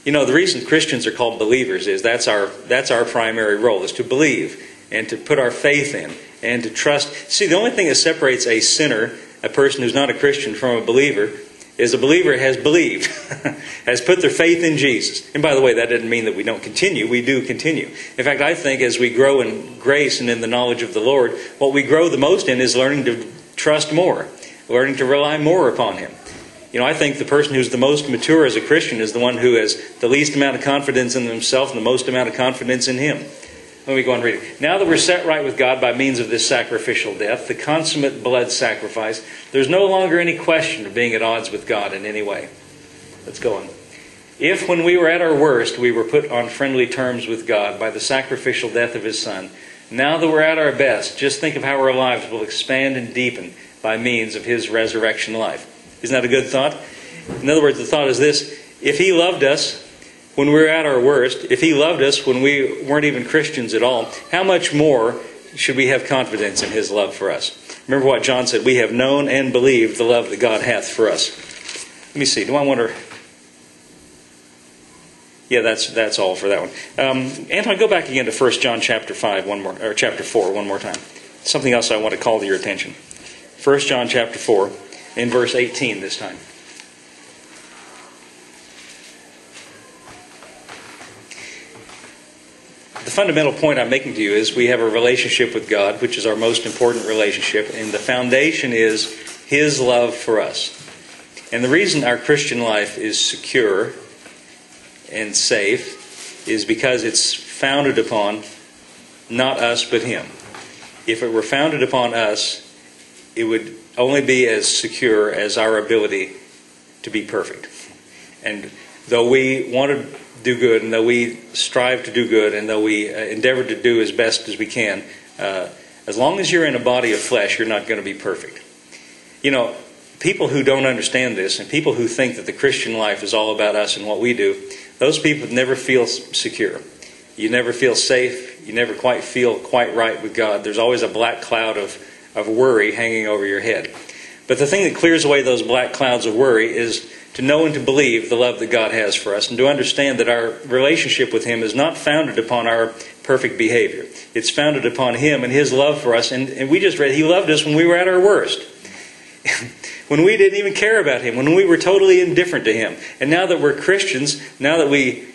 You know, the reason Christians are called believers is that's our primary role, is to believe and to put our faith in and to trust. See, the only thing that separates a sinner, a person who's not a Christian, from a believer is a believer has believed, has put their faith in Jesus. And by the way, that doesn't mean that we don't continue. We do continue. In fact, I think as we grow in grace and in the knowledge of the Lord, what we grow the most in is learning to trust more, learning to rely more upon Him. You know, I think the person who's the most mature as a Christian is the one who has the least amount of confidence in himself and the most amount of confidence in Him. Let me go on and read it. Now that we're set right with God by means of this sacrificial death, the consummate blood sacrifice, there's no longer any question of being at odds with God in any way. Let's go on. If when we were at our worst, we were put on friendly terms with God by the sacrificial death of His Son, now that we're at our best, just think of how our lives will expand and deepen by means of His resurrection life. Isn't that a good thought? In other words, the thought is this: if He loved us when we were at our worst, if He loved us when we weren't even Christians at all, how much more should we have confidence in His love for us? Remember what John said, we have known and believed the love that God hath for us. Let me see, do I want to... Yeah, that's all for that one. Anton, go back again to 1 John chapter 5 or chapter 4 one more time. Something else I want to call to your attention. 1 John chapter 4, in verse 18 this time. The fundamental point I'm making to you is we have a relationship with God, which is our most important relationship, and the foundation is His love for us. And the reason our Christian life is secure and safe is because it's founded upon not us but Him. If it were founded upon us, it would only be as secure as our ability to be perfect. And though we want to do good, and though we strive to do good, and though we endeavor to do as best as we can, as long as you're in a body of flesh, you're not going to be perfect. You know, people who don't understand this, and people who think that the Christian life is all about us and what we do, those people never feel secure. You never feel safe. You never quite feel quite right with God. There's always a black cloud of worry hanging over your head. But the thing that clears away those black clouds of worry is to know and to believe the love that God has for us, and to understand that our relationship with Him is not founded upon our perfect behavior. It's founded upon Him and His love for us. And we just read, He loved us when we were at our worst. When we didn't even care about Him, when we were totally indifferent to Him. And now that we're Christians, now that we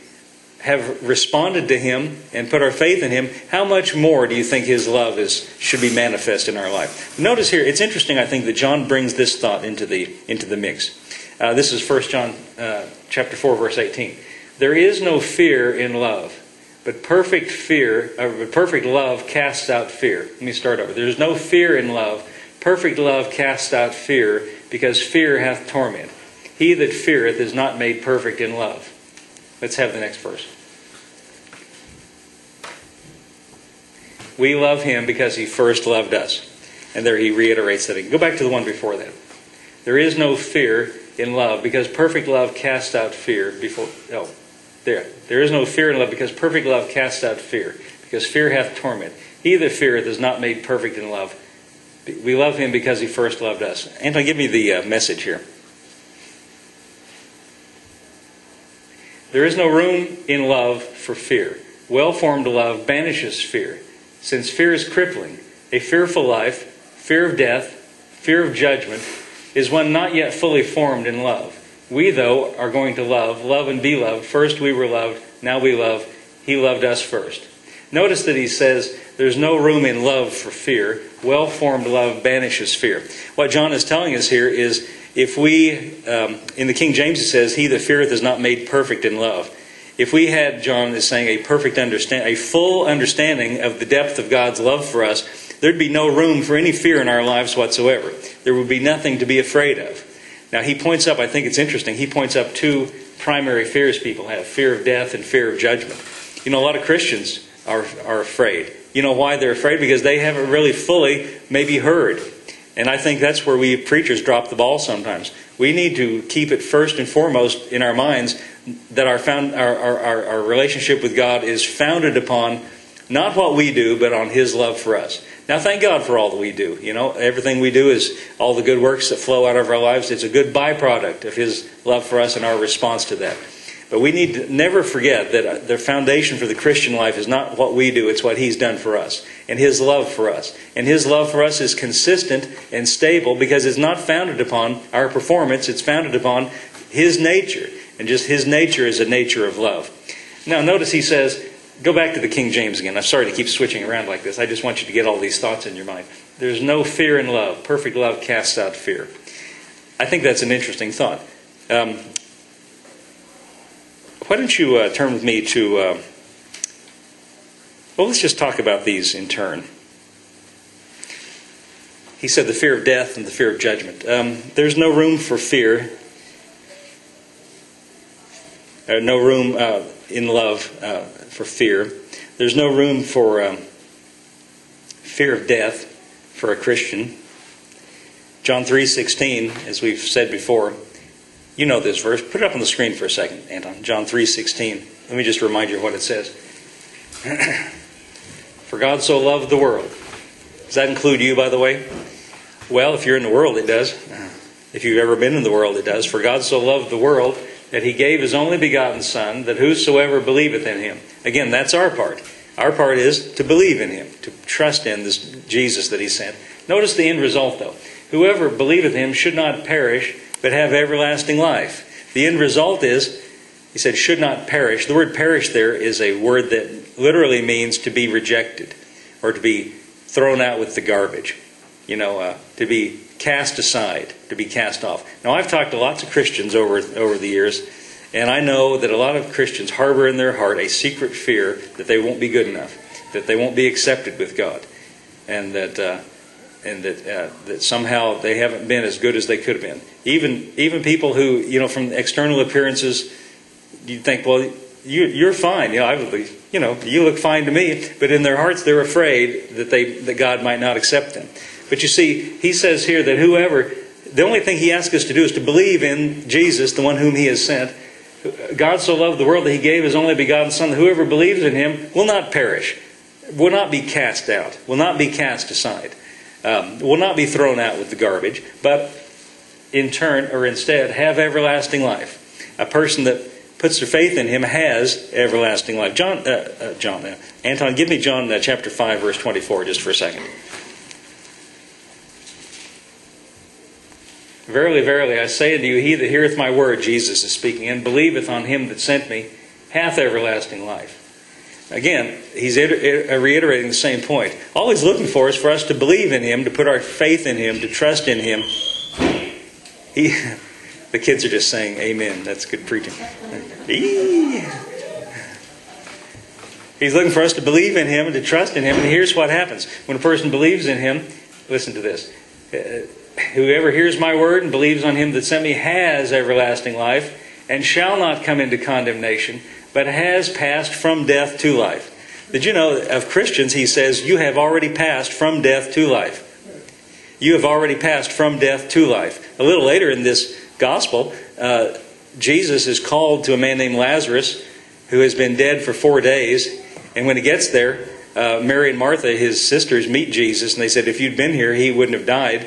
have responded to Him and put our faith in Him, how much more do you think His love should be manifest in our life? Notice here, it's interesting, I think, that John brings this thought into the mix. This is 1 John chapter 4, verse 18. There is no fear in love, but perfect love casts out fear. Let me start over. There is no fear in love. Perfect love casts out fear, because fear hath torment. He that feareth is not made perfect in love. Let's have the next verse. We love Him because He first loved us. And there he reiterates that. Go back to the one before that. There is no fear in love, because perfect love casts out fear. There is no fear in love, because perfect love casts out fear, because fear hath torment. He that feareth is not made perfect in love. We love Him because He first loved us. Anton, give me the message here. There is no room in love for fear. Well-formed love banishes fear, since fear is crippling. A fearful life, fear of death, fear of judgment, is one not yet fully formed in love. We, though, are going to love and be loved. First we were loved, now we love. He loved us first. Notice that he says there's no room in love for fear. Well-formed love banishes fear. What John is telling us here is, if we, in the King James it says, he that feareth is not made perfect in love. If we had, John is saying, a full understanding of the depth of God's love for us, there'd be no room for any fear in our lives whatsoever. There would be nothing to be afraid of. Now he points up, I think it's interesting, he points up two primary fears people have: fear of death and fear of judgment. You know, a lot of Christians are afraid. You know why they're afraid? Because they haven't really fully maybe heard. And I think that's where we preachers drop the ball sometimes. We need to keep it first and foremost in our minds that our relationship with God is founded upon not what we do, but on His love for us. Now, thank God for all that we do. You know, everything we do is all the good works that flow out of our lives. It's a good byproduct of His love for us and our response to that. But we need to never forget that the foundation for the Christian life is not what we do, it's what He's done for us, and His love for us. And His love for us is consistent and stable because it's not founded upon our performance, it's founded upon His nature. And just His nature is a nature of love. Now notice he says, go back to the King James again. I'm sorry to keep switching around like this. I just want you to get all these thoughts in your mind. There's no fear in love. Perfect love casts out fear. I think that's an interesting thought. Why don't you turn with me to... well, let's just talk about these in turn. He said the fear of death and the fear of judgment. There's no room for fear. No room in love for fear. There's no room for fear of death for a Christian. John 3:16, as we've said before, you know this verse. Put it up on the screen for a second, Anton. John 3:16. Let me just remind you of what it says. For God so loved the world. Does that include you, by the way? Well, if you're in the world, it does. If you've ever been in the world, it does. For God so loved the world that He gave His only begotten Son, that whosoever believeth in Him. Again, that's our part. Our part is to believe in Him, to trust in this Jesus that He sent. Notice the end result, though. Whoever believeth Him should not perish, but have everlasting life. The end result is, he said, should not perish. The word perish there is a word that literally means to be rejected, or to be thrown out with the garbage. To be cast aside, to be cast off. Now, I've talked to lots of Christians over the years, and I know that a lot of Christians harbor in their heart a secret fear that they won't be good enough, that they won't be accepted with God, and that somehow they haven't been as good as they could have been. Even people who, from external appearances, you think, well, you're fine. You look fine to me. But in their hearts, they're afraid that God might not accept them. But you see, he says here that the only thing he asks us to do is to believe in Jesus, the one whom He has sent. God so loved the world that He gave His only begotten Son, that whoever believes in Him will not perish, will not be cast out, will not be cast aside, will not be thrown out with the garbage, but instead have everlasting life. A person that puts their faith in Him has everlasting life. Anton, give me John chapter 5, verse 24, just for a second. Verily, verily, I say unto you, he that heareth my word, Jesus is speaking, and believeth on Him that sent me, hath everlasting life. Again, he's reiterating the same point. All He's looking for is for us to believe in Him, to put our faith in Him, to trust in Him. The kids are just saying amen. That's good preaching. He's looking for us to believe in Him and to trust in Him. And here's what happens. When a person believes in Him, listen to this. Whoever hears my word and believes on Him that sent me has everlasting life, and shall not come into condemnation, but has passed from death to life. Did you know, of Christians, he says, you have already passed from death to life. You have already passed from death to life. A little later in this gospel, Jesus is called to a man named Lazarus, who has been dead for 4 days. And when he gets there, Mary and Martha, his sisters, meet Jesus, and they said, if you'd been here, he wouldn't have died.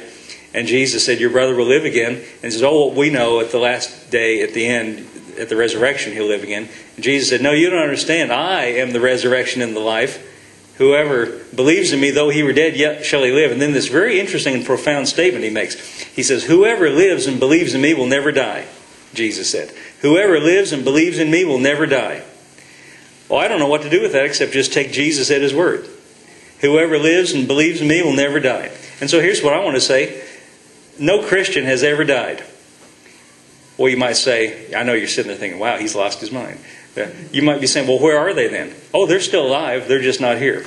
And Jesus said, your brother will live again. And he says, oh, well, we know at the last day, at the end, at the resurrection, he'll live again. And Jesus said, no, you don't understand. I am the resurrection and the life. Whoever believes in me, though he were dead, yet shall he live. And then this very interesting and profound statement he makes. He says, whoever lives and believes in me will never die, Jesus said. Whoever lives and believes in me will never die. Well, I don't know what to do with that except just take Jesus at His word. Whoever lives and believes in me will never die. And so here's what I want to say. No Christian has ever died. Well, you might say, I know you're sitting there thinking, wow, he's lost his mind. You might be saying, well, where are they then? Oh, they're still alive. They're just not here.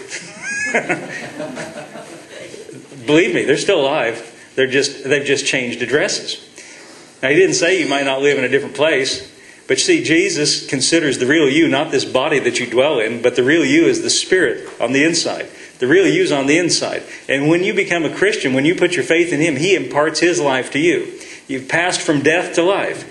Believe me, they're still alive. They've just changed addresses. Now, he didn't say you might not live in a different place. But see, Jesus considers the real you, not this body that you dwell in, but the real you is the spirit on the inside. The real you is on the inside. And when you become a Christian, when you put your faith in Him, He imparts His life to you. You've passed from death to life.